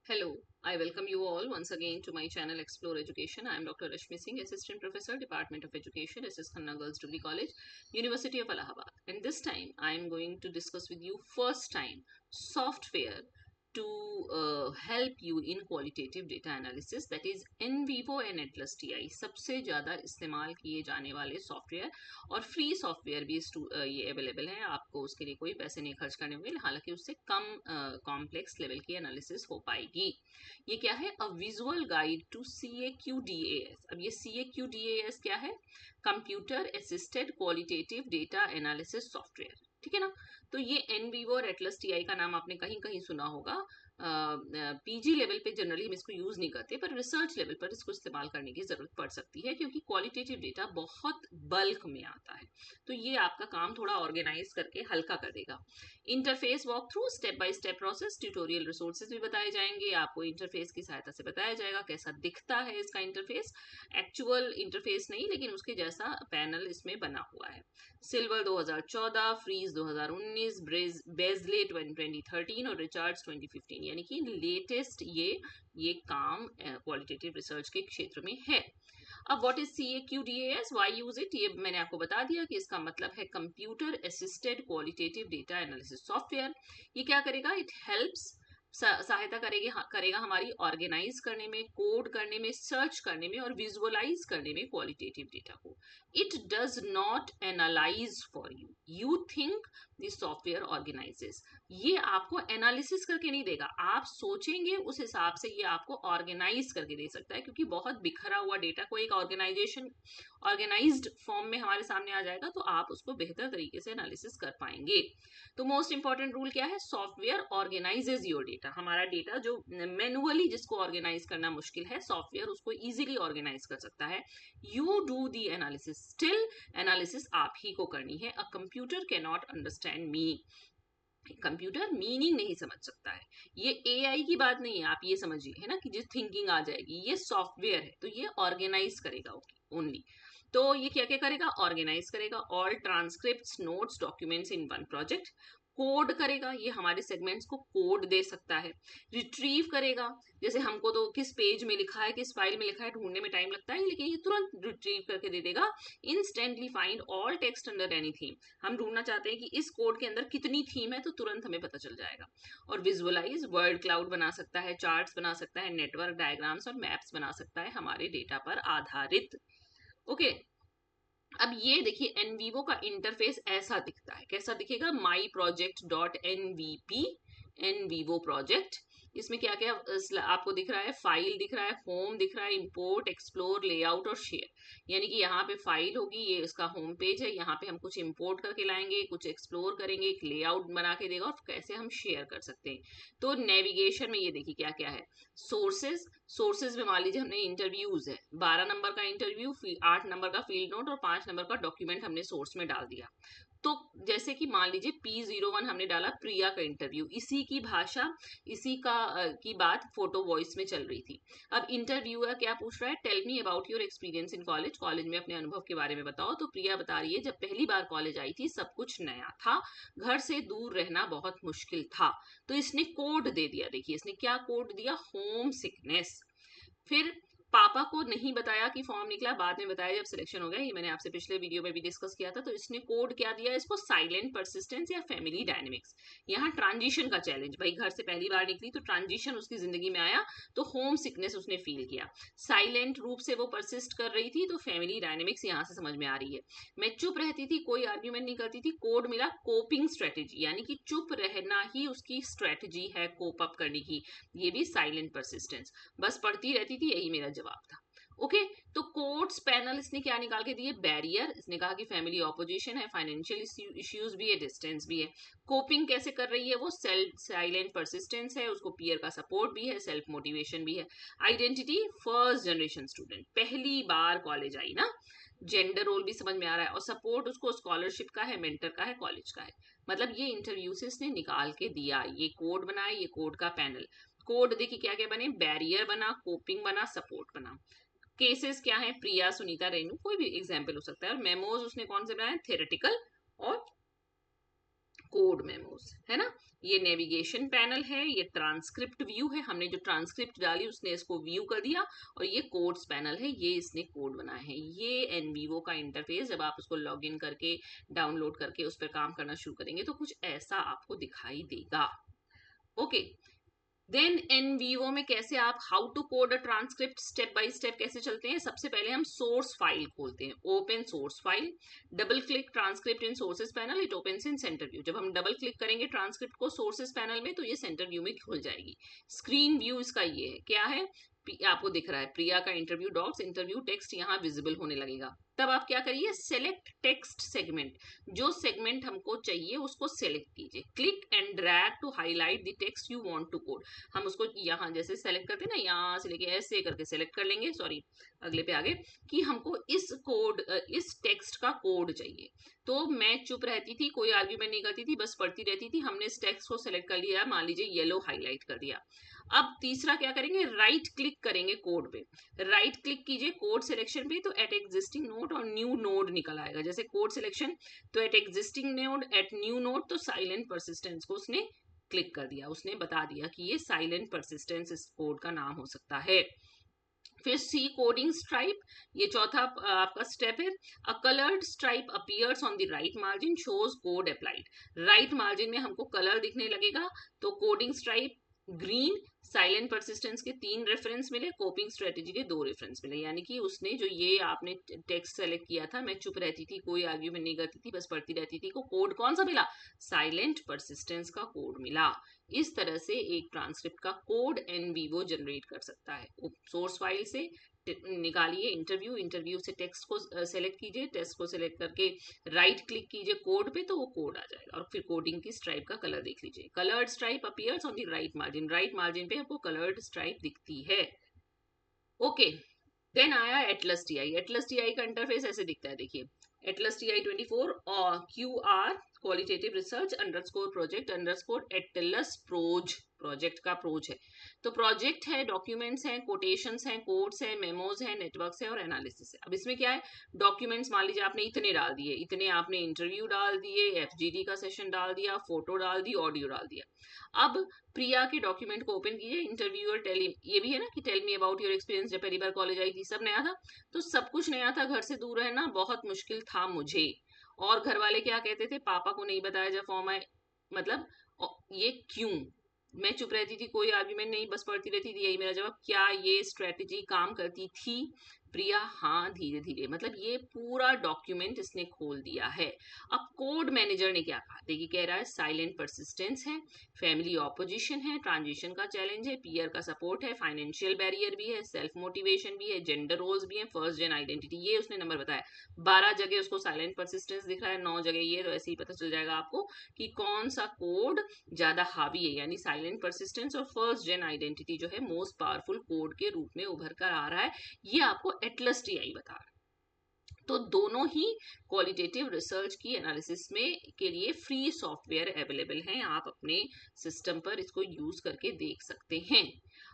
Hello, I welcome you all once again to my channel Explore Education. I am Dr. Rashmi Singh, Assistant Professor, Department of Education, SS Khanna Girls Degree College, University of Allahabad. And this time I am going to discuss with you first time software to help you in qualitative data analysis, that is NVivo and Atlas TI सबसे ज़्यादा इस्तेमाल किए जाने वाले software और free software भी ये available है। आपको उसके लिए कोई पैसे नहीं खर्च करने होंगे, हालांकि उससे कम कॉम्प्लेक्स लेवल की एनालिसिस हो पाएगी। ये क्या है? A visual guide to CAQDAS। अब ये CAQDAS क्या है? Computer assisted qualitative data analysis software, ठीक है ना। तो ये NVivo और एटलस TI का नाम आपने कहीं कहीं सुना होगा। PG लेवल पे जनरली हम इसको यूज नहीं करते, पर रिसर्च लेवल पर इसको इस्तेमाल करने की जरूरत पड़ सकती है, क्योंकि क्वालिटेटिव डेटा बहुत बल्क में आता है। तो ये आपका काम थोड़ा ऑर्गेनाइज करके हल्का कर देगा। Interface walk through, step by step process, tutorial resources भी बताए जाएंगे। आपको इंटरफेस की सहायता से बताया जाएगा कैसा दिखता है इसका इंटरफेस। एक्चुअल इंटरफेस नहीं, लेकिन उसके जैसा पैनल इसमें बना हुआ है। सिल्वर 2014, फ्रीज 2019, बेजले 2013 और रिचार्ड्स 2015, यानी कि लेटेस्ट ये काम क्वालिटेटिव रिसर्च के क्षेत्र में है। अब what is CAQDAS, why use it, ये मैंने आपको बता दिया कि इसका मतलब है computer assisted qualitative data analysis software. ये क्या करेगा? इट हेल्प्स, सहायता करेगा हमारी ऑर्गेनाइज करने में, कोड करने में, सर्च करने में और विजुअलाइज करने में क्वालिटेटिव डेटा को। It does not analyse for you, you think this software organises. ये आपको एनालिसिस करके नहीं देगा, आप सोचेंगे उस हिसाब से ये आपको ऑर्गेनाइज करके दे सकता है, क्योंकि बहुत बिखरा हुआ डेटा को एक ऑर्गेनाइज्ड फॉर्म में हमारे सामने आ जाएगा, तो आप उसको बेहतर तरीके से एनालिसिस कर पाएंगे। तो मोस्ट इंपॉर्टेंट रूल क्या है? Software organises your data. हमारा डेटा जो मैनुअली जिसको ऑर्गेनाइज करना मुश्किल है, सॉफ्टवेयर उसको इजीली ऑर्गेनाइज कर सकता है। You do the analysis, still analysis आप ही को करनी है। A computer can not understand meaning, computer meaning नहीं समझ सकता है। ये AI की बात नहीं है, आप ये समझिए, है ना, कि जिस थिंकिंग आ जाएगी, ये सॉफ्टवेयर है, तो ये ऑर्गेनाइज करेगा ओनली। तो ये क्या क्या करेगा? ऑर्गेनाइज करेगा all transcripts, notes, documents in one project. Code करेगा, ये हमारे सेगमेंट्स को कोड दे सकता है। रिट्रीव करेगा, जैसे हमको तो किस पेज में लिखा है, किस फाइल में लिखा है ढूंढने में टाइम लगता है, लेकिन ये तुरंत रिट्रीव करके दे देगा। Instantly find all text under any theme, हम ढूंढना चाहते हैं कि इस कोड के अंदर कितनी थीम है, तो तुरंत हमें पता चल जाएगा। और विजुअलाइज, वर्ड क्लाउड बना सकता है, चार्ट्स बना सकता है, नेटवर्क डायग्राम्स और मैप्स बना सकता है हमारे डेटा पर आधारित। ओके, अब ये देखिए NVivo का इंटरफेस ऐसा दिखता है। कैसा दिखेगा? My project dot NVP, NVivo project. इसमें क्या क्या आपको दिख रहा है? फाइल दिख रहा है, होम दिख रहा है, इंपोर्ट, एक्सप्लोर, लेआउट और शेयर। यानी कि यहाँ पे फाइल होगी, ये इसका होम पेज है, यहाँ पे हम कुछ इंपोर्ट करके लाएंगे, कुछ एक्सप्लोर करेंगे, एक लेआउट बना के देगा, और कैसे हम शेयर कर सकते हैं। तो नेविगेशन में ये देखिए क्या क्या है। सोर्सेज में मान लीजिए हमने इंटरव्यूज है, 12 नंबर का इंटरव्यू, 8 नंबर का फील्ड नोट और 5 नंबर का डॉक्यूमेंट हमने सोर्स में डाल दिया। तो जैसे कि मान लीजिए P01 हमने डाला प्रिया का इंटरव्यू, इसी की भाषा, इसी का की बात फोटो वॉइस में चल रही थी। अब इंटरव्यूअर क्या पूछ रहा है? Tell me about your experience in college, college में अपने अनुभव के बारे में बताओ। तो प्रिया बता रही है, जब पहली बार कॉलेज आई थी सब कुछ नया था, घर से दूर रहना बहुत मुश्किल था। तो इसने कोड दे दिया, देखिए इसने क्या कोड दिया? Home sickness. फिर पापा को नहीं बताया कि फॉर्म निकला, बाद में बताया जब सिलेक्शन हो गया, ये मैंने आपसे पिछले वीडियो में भी डिस्कस किया था। तो इसने कोड क्या दिया इसको? साइलेंट परसिस्टेंस या फैमिली डायनेमिक्स। यहाँ ट्रांजिशन का चैलेंज, भाई घर से पहली बार निकली तो ट्रांजिशन उसकी जिंदगी में आया, तो होम सिकनेस उसने फील किया। साइलेंट रूप से वो परसिस्ट कर रही थी, तो फैमिली डायनेमिक्स यहाँ से समझ में आ रही है। मैं चुप रहती थी, कोई आर्ग्यूमेंट नहीं करती थी, कोड मिला कोपिंग स्ट्रेटेजी, यानी कि चुप रहना ही उसकी स्ट्रेटेजी है कोप अप करने की, ये भी साइलेंट परसिस्टेंस। बस पढ़ती रहती थी, यही मेरा जवाब था। ओके, तो कोर्ट्स पैनल इसने क्या निकाल के दिए? बैरियर, इसने कहा कि फैमिली ऑपोजिशन है, फाइनेंशियल इश्यूज भी है, डिस्टेंस भी है। कोपिंग कैसे कर रही है वो? सेल्फ साइलेंट परसिस्टेंस है, उसको पीयर का सपोर्ट भी है, सेल्फ मोटिवेशन भी है। आइडेंटिटी, फर्स्ट जनरेशन स्टूडेंट, पहली बार कॉलेज आई ना, जेंडर रोल भी समझ में आ रहा है, और सपोर्ट उसको स्कॉलरशिप का है, मेंटर का है, कॉलेज का है। मतलब ये इंटरव्यू से इसने निकाल के दिया, ये कोड बनाया, ये कोड का पैनल। कोड देखिए क्या क्या बने? बैरियर बना, कोपिंग बना, सपोर्ट बना। केसेस क्या है? प्रिया, सुनीता, रेनू, कोई भी एग्जाम्पल हो सकता है। और मेमोज उसने कौन से बनाए? थेरेटिकल और कोड मेमोज, है ना। ये नेविगेशन पैनल है, ये ट्रांसक्रिप्ट व्यू है, हमने जो ट्रांसक्रिप्ट डाली उसने इसको व्यू कर दिया, और ये कोड्स पैनल है, ये इसने कोड बनाए हैं। ये एनवीवो का इंटरफेस, जब आप उसको लॉग इन करके डाउनलोड करके उस पर काम करना शुरू करेंगे तो कुछ ऐसा आपको दिखाई देगा। ओके, देन एनवीओ में कैसे आप how to code a transcript step by step कैसे चलते हैं। सबसे पहले हम सोर्स फाइल खोलते हैं, open source file, double click transcript in sources panel, it opens in centre view. जब हम डबल क्लिक करेंगे ट्रांसक्रिप्ट को सोर्सेस पैनल में तो ये सेंटर व्यू में खुल जाएगी। स्क्रीन व्यू इसका ये है, क्या है, आपको दिख रहा है प्रिया का इंटरव्यू डॉक्स, इंटरव्यू टेक्स्ट यहाँ विजिबल होने लगेगा। तब आप क्या करिए, सेलेक्ट टेक्स्ट सेगमेंट, जो सेगमेंट हमको चाहिए उसको सेलेक्ट कीजिए, click and drag to highlight the text you want to code. हम उसको यहाँ जैसे सेलेक्ट करते हैं ना, यहाँ से लेके ऐसे करके सेलेक्ट कर लेंगे, सॉरी अगले पे आगे, कि हमको इस कोड इस टेक्स्ट का कोड चाहिए। तो मैं चुप रहती थी, कोई आर्ग्यूमेंट नहीं करती थी, बस पढ़ती रहती थी। हमने इस टेक्स्ट को सेलेक्ट कर लिया, मान लीजिए येलो हाईलाइट कर दिया। अब तीसरा क्या करेंगे, राइट क्लिक करेंगे कोड पे, राइट क्लिक कीजिए कोड सिलेक्शन पे, तो एट एग्जिस्टिंग नोड और न्यू नोड निकल आएगा। जैसे कोड सिलेक्शन तो at existing node, at new node, तो साइलेंट परसिस्टेंस को उसने क्लिक कर दिया, उसने बता दिया कि ये साइलेंट परसिस्टेंस इस कोड का नाम हो सकता है। फिर सी कोडिंग स्ट्राइप, ये चौथा आपका स्टेप है। अ coloured stripe appears on the right margin shows code applied, right margin में हमको कलर दिखने लगेगा, तो coding stripe green, silent persistence के 3 रेफरेंस मिले, कोपिंग स्ट्रेटेजी के 2 रेफरेंस मिले। यानी कि उसने जो ये आपने टेक्स्ट सेलेक्ट किया था, मैं चुप रहती थी, कोई आर्ग्यूमेंट नहीं करती थी, बस पढ़ती रहती थी, को कोड कौन सा मिला, साइलेंट परसिस्टेंस का कोड मिला। इस तरह से एक ट्रांसक्रिप्ट का कोड एनवीवो जनरेट कर सकता है। सोर्स फाइल से निकालिए इंटरव्यू, इंटरव्यू से टेक्स्ट को सेलेक्ट कीजिए, टेक्स्ट को सेलेक्ट करके राइट क्लिक कीजिए कोड पे, तो वो कोड आ जाएगा। और फिर कोडिंग की स्ट्राइप का कलर देख लीजिए, coloured stripe appears on the right margin, right margin पे आपको कलर्ड स्ट्राइप दिखती है। ओके, देन आया एटलस टीआई। एटलस टीआई का इंटरफेस ऐसे दिखता है, देखिए एटलस टीआई 24 और QR qualitative research underscore project underscore Atlas प्रोज, प्रोजेक्ट का प्रोज है। तो प्रोजेक्ट है, डॉक्यूमेंट्स हैं, कोटेशंस हैं, कोड्स हैं, मेमोज हैं, नेटवर्क्स है और एनालिसिस है। अब इसमें क्या है, डॉक्यूमेंट्स मान लीजिए आपने इतने डाल दिए, इतने आपने इंटरव्यू डाल दिए, FGD का सेशन डाल दिया, फोटो डाल दी, ऑडियो डाल दिया। अब प्रिया के डॉक्यूमेंट को ओपन कीजिए, इंटरव्यूअर टेल, ये भी है ना कि tell me about your experience, जब पहली बार कॉलेज आई थी सब नया था, तो सब कुछ नया था, घर से दूर रहना बहुत मुश्किल था मुझे, और घर वाले क्या कहते थे, पापा को नहीं बताया जब फॉर्म आए, मतलब ये क्यों, मैं चुप रहती थी, कोई आर्ग्यूमेंट नहीं, बस पढ़ती रहती थी, यही मेरा जवाब। क्या ये स्ट्रेटेजी काम करती थी प्रिया, हाँ धीरे धीरे, मतलब ये पूरा डॉक्यूमेंट इसने खोल दिया है। अब कोड मैनेजर ने क्या कहा, देखिए कह रहा है साइलेंट परसिस्टेंस है, फैमिली ऑपोजिशन है, ट्रांजिशन का चैलेंज है, पीयर का सपोर्ट है, फाइनेंशियल बैरियर भी है, सेल्फ मोटिवेशन भी है, जेंडर रोल्स भी है, फर्स्ट जेन आइडेंटिटी, ये उसने नंबर बताया। 12 जगह उसको साइलेंट परसिस्टेंस दिख रहा है, 9 जगह ये, तो ऐसे ही पता चल जाएगा आपको कि कौन सा कोड ज्यादा हावी है, यानी साइलेंट परसिस्टेंस और फर्स्ट जेन आइडेंटिटी जो है मोस्ट पावरफुल कोड के रूप में उभर कर आ रहा है, ये आपको एटलस टीआई बता रहा है। तो दोनों ही क्वालिटेटिव रिसर्च की एनालिसिस में के लिए फ्री सॉफ्टवेयर अवेलेबल हैं, आप अपने सिस्टम पर इसको यूज करके देख सकते हैं।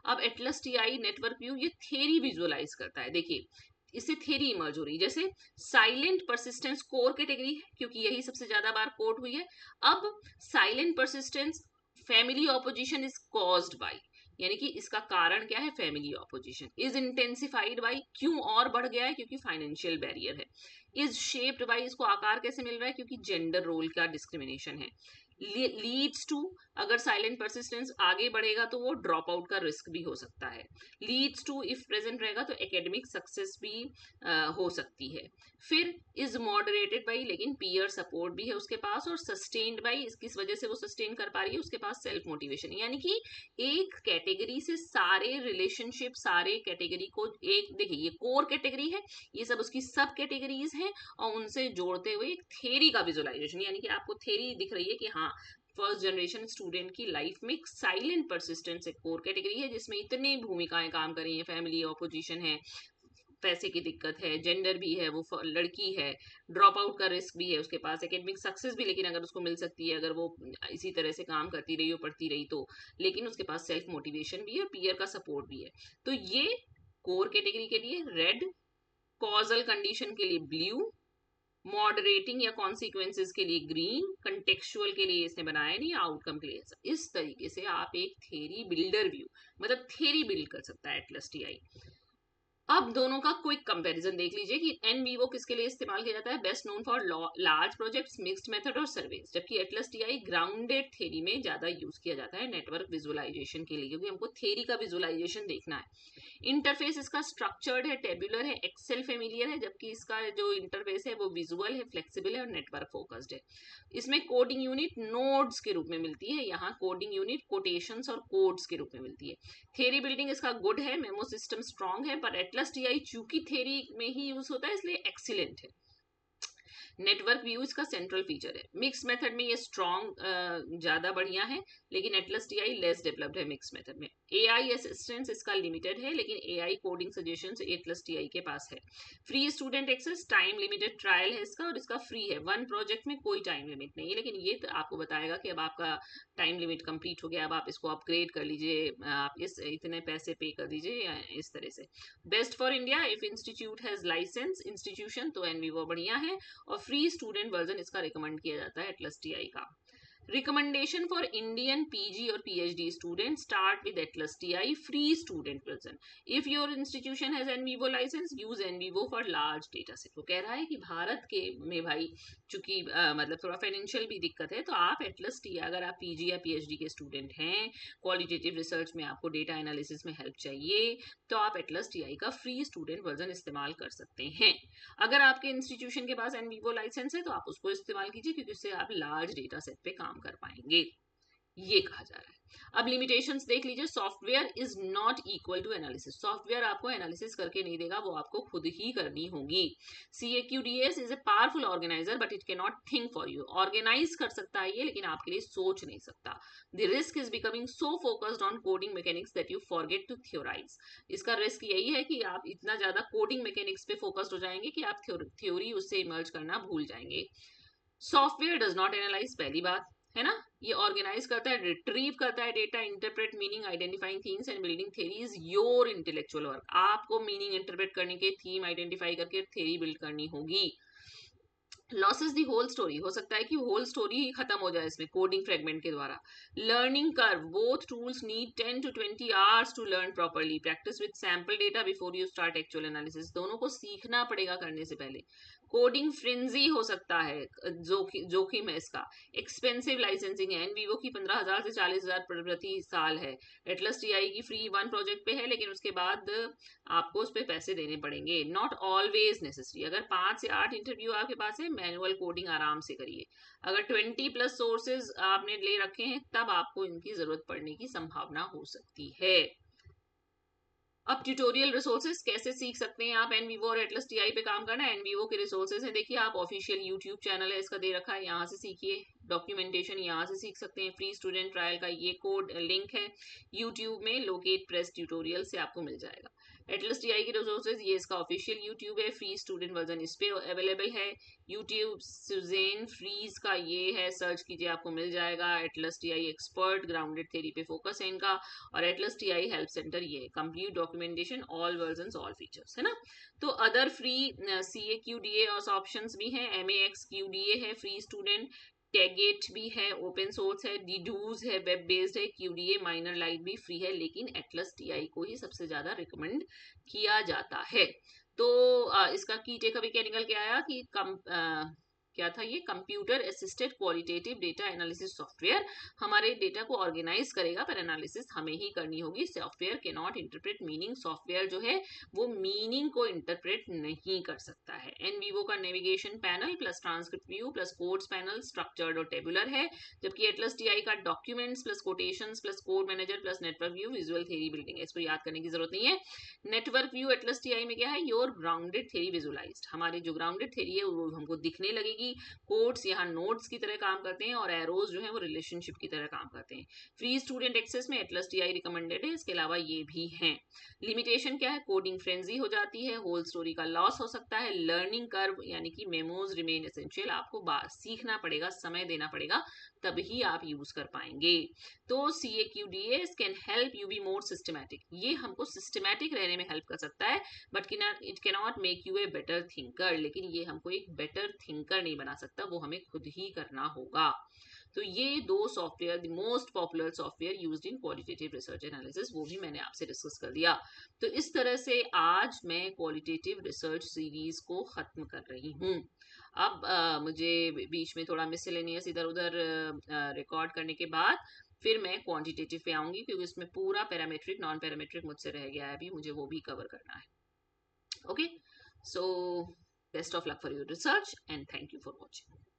अब एटलस टीआई नेटवर्क व्यू ये थ्योरी विजुअलाइज करता है, देखिए इससे थ्योरी इमर्ज हो रही है, जैसे साइलेंट परसिस्टेंस कोर कैटेगरी है क्योंकि यही सबसे ज्यादा बार कोड हुई है। अब silent persistence family opposition is caused by, यानी कि इसका कारण क्या है, family opposition. Is intensified by, क्यों और बढ़ गया है, क्योंकि फाइनेंशियल बैरियर है। इज शेप्ड बाय, इसको आकार कैसे मिल रहा है, क्योंकि जेंडर रोल का डिस्क्रिमिनेशन है। लीड्स टू, अगर साइलेंट परसिस्टेंस आगे बढ़ेगा तो वो ड्रॉप आउट का रिस्क भी हो सकता है। लीड्स टू इफ प्रेजेंट रहेगा तो एकेडमिक सक्सेस भी हो सकती है। फिर इज मॉडरेटेड बाई, लेकिन पीयर सपोर्ट भी है उसके पास, और सस्टेन्ड बाई, किस वजह से वो सस्टेन कर पा रही है, उसके पास सेल्फ मोटिवेशन, यानी कि एक कैटेगरी से सारे रिलेशनशिप, सारे कैटेगरी को एक, देखिए ये कोर कैटेगरी है, ये सब उसकी सब कैटेगरीज हैं, और उनसे जोड़ते हुए एक थ्योरी का विजुअलाइजेशन, यानी कि आपको थ्योरी दिख रही है कि हाँ फर्स्ट जनरेशन स्टूडेंट की लाइफ में साइलेंट परसिस्टेंस एक कोर कैटेगरी है जिसमें इतनी भूमिकाएं काम कर रही हैं, फैमिली ऑपोजिशन है, पैसे की दिक्कत है, जेंडर भी है, वो लड़की है, ड्रॉप आउट का रिस्क भी है उसके पास, एकेडमिक सक्सेस भी लेकिन अगर उसको मिल सकती है अगर वो इसी तरह से काम करती रही हो, पढ़ती रही तो, लेकिन उसके पास सेल्फ मोटिवेशन भी है, पीयर का सपोर्ट भी है। तो ये कोर कैटेगरी के लिए रेड, कॉजल कंडीशन के लिए ब्लू, मॉडरेटिंग या कॉन्सिक्वेंसेस के लिए ग्रीन, कंटेक्चुअल के लिए इसने बनाया नहीं, आउटकम के लिए। इस तरीके से आप एक थ्योरी बिल्डर व्यू, मतलब थ्योरी बिल्ड कर सकता है एटलस टीआई। अब दोनों का क्विक कंपैरिजन देख लीजिए कि एनवीवो किसके लिए इस्तेमाल किया जाता है, best known for large projects, mixed method और सर्वेज, जबकि एटलस टीआई ग्राउंडेड थ्योरी में ज्यादा यूज किया जाता है नेटवर्क विजुअलाइजेशन के लिए, क्योंकि हमको थ्योरी का विजुअलाइजेशन देखना है। इंटरफेस इसका स्ट्रक्चर्ड है, टेबुलर है, एक्सेल फेमिलियर है, जबकि इसका जो इंटरफेस है वो विजुअल है, फ्लेक्सिबल है और नेटवर्क फोकस्ड है। इसमें कोडिंग यूनिट नोड्स के रूप में मिलती है, यहाँ कोडिंग यूनिट कोटेशंस और कोड्स के रूप में मिलती है। थ्योरी बिल्डिंग इसका गुड है, मेमो सिस्टम स्ट्रॉन्ग है, पर एटलस टीआई चूंकि थ्योरी में ही यूज होता है इसलिए एक्सीलेंट है। नेटवर्क व्यू इसका सेंट्रल फीचर है। मिक्स मेथड में ये स्ट्रॉन्ग ज्यादा बढ़िया है, लेकिन एटलस टीआई लेस डेवलप्ड है मिक्स मेथड में। एआई असिस्टेंस इसका लिमिटेड है, लेकिन AI coding suggestions Atlas TI के पास है। Free student access, time limited trial है इसका, और इसका फ्री है। वन प्रोजेक्ट में कोई टाइम लिमिट नहीं है, लेकिन ये तो आपको बताएगा कि अब आपका टाइम लिमिट कंप्लीट हो गया, अब आप इसको अपग्रेड कर लीजिए, आप इस इतने पैसे पे कर दीजिए, या इस तरह से। Best for India, if institute has licence institution तो एनवीवो बढ़िया है, और फ्री स्टूडेंट वर्जन इसका रिकमेंड किया जाता है एटलस टीआई का। Recommendation for Indian PG or PhD students, start with Atlas TI free student version. If your institution has NVivo license, use NVivo for large data set. वो कह रहा है कि भारत के में भाई चूंकि मतलब थोड़ा फाइनेंशियल भी दिक्कत है, तो आप एटलस टी, अगर आप पीजी या पीएचडी के स्टूडेंट हैं, क्वालिटेटिव रिसर्च में आपको डेटा एनालिसिस में हेल्प चाहिए, तो आप एटलस टीआई का फ्री स्टूडेंट वर्जन इस्तेमाल कर सकते हैं। अगर आपके इंस्टीट्यूशन के पास एनवीवो लाइसेंस है तो आप उसको इस्तेमाल कीजिए, क्योंकि उससे आप लार्ज डेटा सेट पे काम कर पाएंगे, ये कहा जा रहा है। अब लिमिटेशंस देख लीजिए। Software is not equal to analysis, software आपको एनालिसिस करके नहीं देगा, वो आपको खुद ही करनी होगी। CAQDS is a powerful organiser but it can not think for you, organise कर सकता है ये, लेकिन आपके लिए सोच नहीं सकता। The risk is becoming so focused on coding mechanics that you forget to theorise, इसका रिस्क यही है कि आप इतना ज्यादा कोडिंग मैकेनिक्स पे फोकस्ड हो जाएंगे कि आप थ्योरी उससे इमर्ज करना भूल जाएंगे। सॉफ्टवेयर डज नॉट एनालाइज, पहली बात है ना, ये ऑर्गेनाइज करता है, रिट्रीव करता है data, interpret meaning, identifying themes and building theories, your intellectual work. आपको मीनिंग इंटरप्रेट करने के, थीम आइडेंटिफाई करके थ्योरी बिल्ड करनी होगी। Loss is the whole story, हो सकता है कि होल स्टोरी ही खत्म हो जाए इसमें कोडिंग फ्रेगमेंट के द्वारा। Learning curve, both tools need 10 to 20 hours to learn properly, practise with sample data before you start actual analysis, दोनों को सीखना पड़ेगा करने से पहले। कोडिंग फ्रेंजी हो सकता है, जोखिम है इसका। एक्सपेंसिव लाइसेंसिंग है, एनवीवो की 15,000 से 40,000 प्रति साल है, एटलस टीआई की फ्री वन प्रोजेक्ट पे है, लेकिन उसके बाद आपको उस पर पैसे देने पड़ेंगे। नॉट ऑलवेज नेसेसरी, अगर 5 से 8 इंटरव्यू आपके पास है, मैनुअल कोडिंग आराम से करिए। अगर 20+ सोर्सेज आपने ले रखे हैं, तब आपको इनकी जरूरत पड़ने की संभावना हो सकती है। अब ट्यूटोरियल रिसोर्सेज कैसे सीख सकते हैं आप एनवीवो और एटलस टीआई पे काम करना है। एनवीवो के रिसोर्सेज है, देखिए आप ऑफिशियल यूट्यूब चैनल है इसका दे रखा है, यहाँ से सीखिए। डॉक्यूमेंटेशन यहाँ से सीख सकते हैं। फ्री स्टूडेंट ट्रायल का ये कोड लिंक है यूट्यूब में, लोकेट प्रेस ट्यूटोरियल से आपको मिल जाएगा। एटलस टीआई के रिसोर्सेज, ये इसका ऑफिशियल यूट्यूब है, फ्री स्टूडेंट वर्जन इस पे अवेलेबल है। यूट्यूब सुजेन फ्रीज का ये है, सर्च कीजिए आपको मिल जाएगा। Atlas TI expert, grounded theory पे फोकस है इनका, और एटलस टीआई हेल्प सेंटर ये है, complete documentation, all versions, all features, है ना। तो अदर फ्री CAQDA और ऑप्शंस भी हैं, MAXQDA है फ्री स्टूडेंट, टैगेट भी है, ओपन सोर्स है, डिडूज है, वेब बेस्ड है, QDA माइनर लाइट भी फ्री है, लेकिन एटलस टीआई को ही सबसे ज्यादा रिकमेंड किया जाता है। तो इसका की टेक अवे क्या निकल के आया कि क्या था ये, computer assisted qualitative data analysis software हमारे डेटा को ऑर्गेनाइज करेगा, पर एनालिसिस हमें ही करनी होगी। सॉफ्टवेयर के नॉट इंटरप्रेट मीनिंग, सॉफ्टवेयर जो है वो मीनिंग को इंटरप्रेट नहीं कर सकता है। एनवीवो का navigation panel plus transcript view plus codes panel structured और टेबुलर है, जबकि एटलस टीआई का documents plus quotations plus code manager plus network view visual theory building है, इसको याद करने की जरूरत नहीं है। नेटवर्क व्यू एटलस टीआई में क्या है, योर ग्राउंडेड थ्योरी विजुअलाइज्ड, हमारी जो ग्राउंडेड थ्योरी है वो हमको दिखने लगेगी कि कोट्स यहाँ नोट्स की तरह काम करते हैं और एरोज जो है वो रिलेशनशिप की तरह काम करते हैं। फ्री स्टूडेंट एक्सेस में एटलस टीआई रिकमेंडेड है, इसके अलावा ये भी हैं। लिमिटेशन क्या है, कोडिंग फ्रेंजी हो जाती है, होल स्टोरी का लॉस हो सकता है, लर्निंग कर्व यानी कि मेमोज रिमेन एसेंशियल, आपको सीखना पड़ेगा, समय देना पड़ेगा, तभी आप यूज कर पाएंगे। तो CAQDA can help you be more systematic, ये हमको सिस्टमैटिक रहने में हेल्प कर सकता है, but it can not make U a better thinker, लेकिन ये हमको एक बेटर थिंकर नहीं बना सकता, वो हमें खुद ही करना होगा। तो ये दो software, the most popular software used in qualitative research analysis, वो भी मैंने आपसे डिस्कस कर दिया। तो इस तरह से आज मैं क्वालिटेटिव रिसर्च सीरीज को खत्म कर रही हूँ। अब मुझे बीच में थोड़ा मिसलेनियस इधर उधर रिकॉर्ड करने के बाद फिर मैं क्वांटिटेटिव पे आऊंगी, क्योंकि इसमें पूरा पैरामेट्रिक नॉन पैरामेट्रिक मुझसे रह गया है, अभी मुझे वो भी कवर करना है। Okay, so best of luck for your research and thank you for watching.